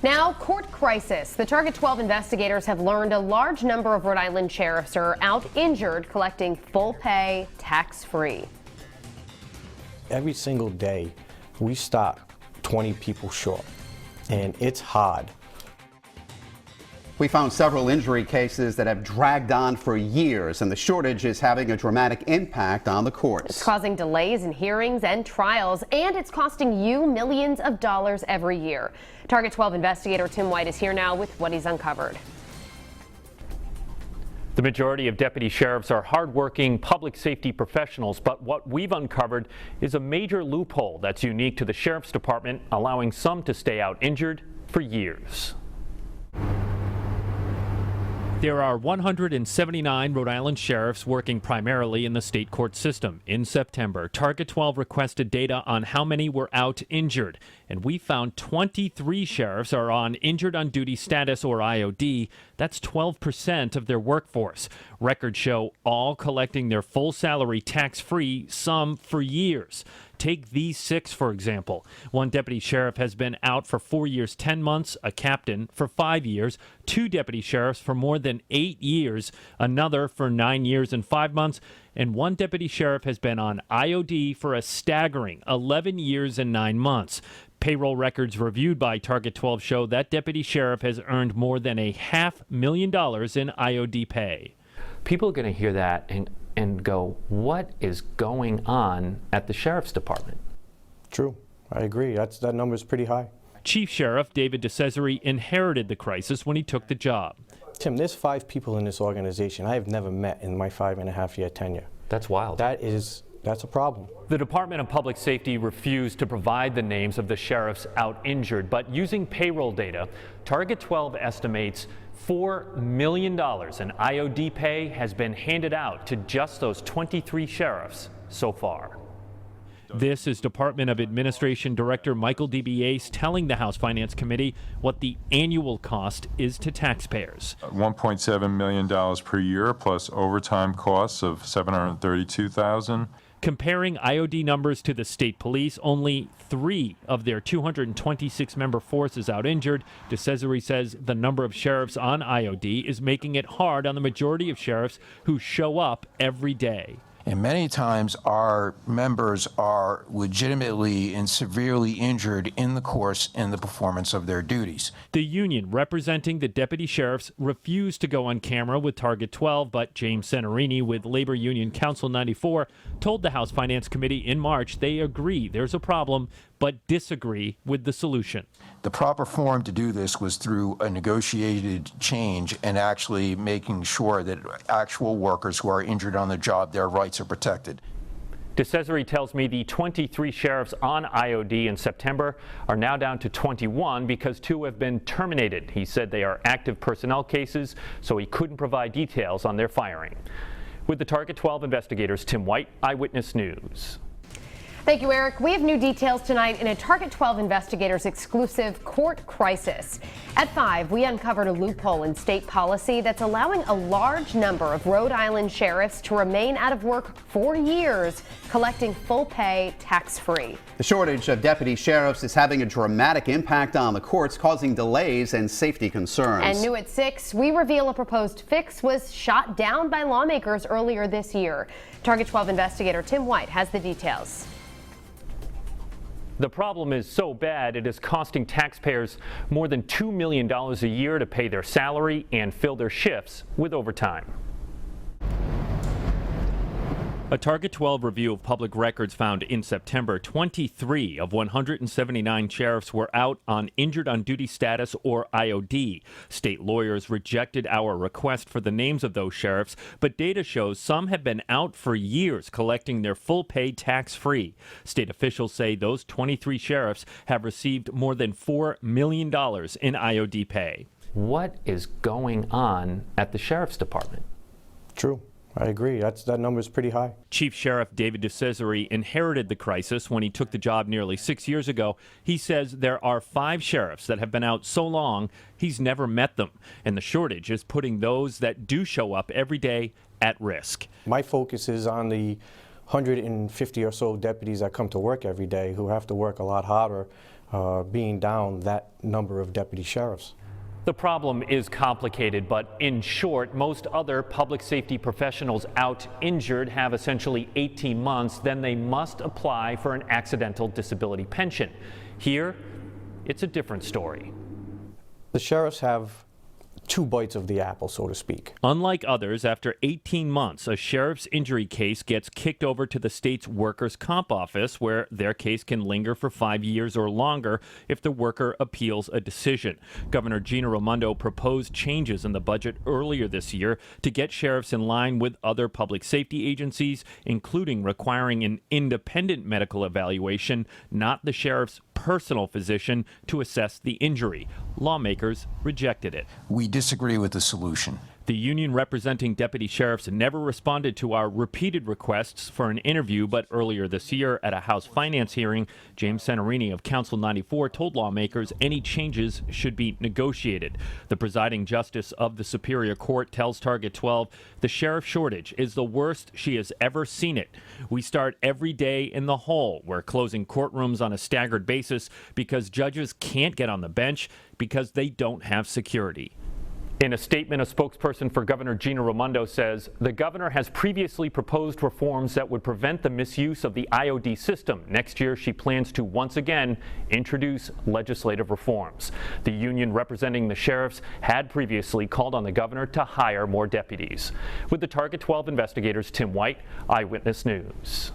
Now, court crisis. The Target 12 investigators have learned a large number of Rhode Island sheriffs are out injured collecting full pay tax-free. Every single day, we stop 20 people short, and it's hard. We found several injury cases that have dragged on for years, and the shortage is having a dramatic impact on the courts. It's causing delays in hearings and trials, and it's costing you millions of dollars every year. Target 12 investigator Tim White is here now with what he's uncovered. The majority of deputy sheriffs are hardworking public safety professionals, but what we've uncovered is a major loophole that's unique to the sheriff's department, allowing some to stay out injured for years. There are 179 Rhode Island sheriffs working primarily in the state court system. In September, Target 12 requested data on how many were out injured, and we found 23 sheriffs are on injured on duty status or IOD. That's 12% of their workforce. Records show all collecting their full salary tax-free, some for years. Take these 6, for example. One deputy sheriff has been out for 4 years, 10 months, a captain for 5 years, 2 deputy sheriffs for more than 8 years, another for 9 years and 5 months, and 1 deputy sheriff has been on IOD for a staggering 11 years and 9 months. Payroll records reviewed by Target 12 show that deputy sheriff has earned more than $500,000 in IOD pay. People are going to hear that and go, what is going on at the sheriff's department? True, I agree. That number is pretty high. Chief Sheriff David DeCesare inherited the crisis when he took the job. Tim, there's 5 people in this organization I have never met in my 5.5-year tenure. That's wild. That's a problem. The Department of Public Safety refused to provide the names of the sheriffs out injured, but using payroll data, Target 12 estimates $4 million in IOD pay has been handed out to just those 23 sheriffs so far. This is Department of Administration Director Michael DeBiase telling the House Finance Committee what the annual cost is to taxpayers. $1.7 million per year plus overtime costs of $732,000. Comparing IOD numbers to the state police, only 3 of their 226-member force is out injured. DeCesare says the number of sheriffs on IOD is making it hard on the majority of sheriffs who show up every day. And many times our members are legitimately and severely injured in the course and the performance of their duties. The union representing the deputy sheriffs refused to go on camera with Target 12, but James Senarini with Labor Union Council 94 told the House Finance Committee in March they agree there's a problem, but disagree with the solution. The proper forum to do this was through a negotiated change and actually making sure that actual workers who are injured on the job, their rights are protected. DeCesare tells me the 23 sheriffs on IOD in September are now down to 21 because 2 have been terminated. He said they are active personnel cases, so he couldn't provide details on their firing. With the Target 12 investigators, Tim White, Eyewitness News. Thank you, Eric. We have new details tonight in a Target 12 investigators exclusive court crisis. At 5, we uncovered a loophole in state policy that's allowing a large number of Rhode Island sheriffs to remain out of work for years, collecting full pay tax-free. The shortage of deputy sheriffs is having a dramatic impact on the courts, causing delays and safety concerns. And new at 6, we reveal a proposed fix was shot down by lawmakers earlier this year. Target 12 investigator Tim White has the details. The problem is so bad it is costing taxpayers more than $2 million a year to pay their salary and fill their shifts with overtime. A Target 12 review of public records found in September 23 of 179 sheriffs were out on injured on duty status or IOD. State lawyers rejected our request for the names of those sheriffs, but data shows some have been out for years collecting their full pay tax-free. State officials say those 23 sheriffs have received more than $4 million in IOD pay. What is going on at the sheriff's department? True. I agree. That number is pretty high. Chief Sheriff David DeCesare inherited the crisis when he took the job nearly 6 years ago. He says there are 5 sheriffs that have been out so long he's never met them, and the shortage is putting those that do show up every day at risk. My focus is on the 150 or so deputies that come to work every day who have to work a lot harder being down that number of deputy sheriffs. The problem is complicated, but in short, most other public safety professionals out injured have essentially 18 months, then they must apply for an accidental disability pension. Here, it's a different story. The sheriffs have two bites of the apple, so to speak. Unlike others, after 18 months, a sheriff's injury case gets kicked over to the state's workers' comp office, where their case can linger for 5 years or longer if the worker appeals a decision. Governor Gina Raimondo proposed changes in the budget earlier this year to get sheriffs in line with other public safety agencies, including requiring an independent medical evaluation, not the sheriff's personal physician, to assess the injury. Lawmakers rejected it. We disagree with the solution. The union representing deputy sheriffs never responded to our repeated requests for an interview, but earlier this year at a House Finance hearing, James Santorini of Council 94 told lawmakers any changes should be negotiated. The presiding justice of the Superior Court tells Target 12 the sheriff shortage is the worst she has ever seen it. We start every day in the hole. We're closing courtrooms on a staggered basis because judges can't get on the bench because they don't have security. In a statement, a spokesperson for Governor Gina Raimondo says the governor has previously proposed reforms that would prevent the misuse of the IOD system. Next year, she plans to once again introduce legislative reforms. The union representing the sheriffs had previously called on the governor to hire more deputies. With the Target 12 investigators, Tim White, Eyewitness News.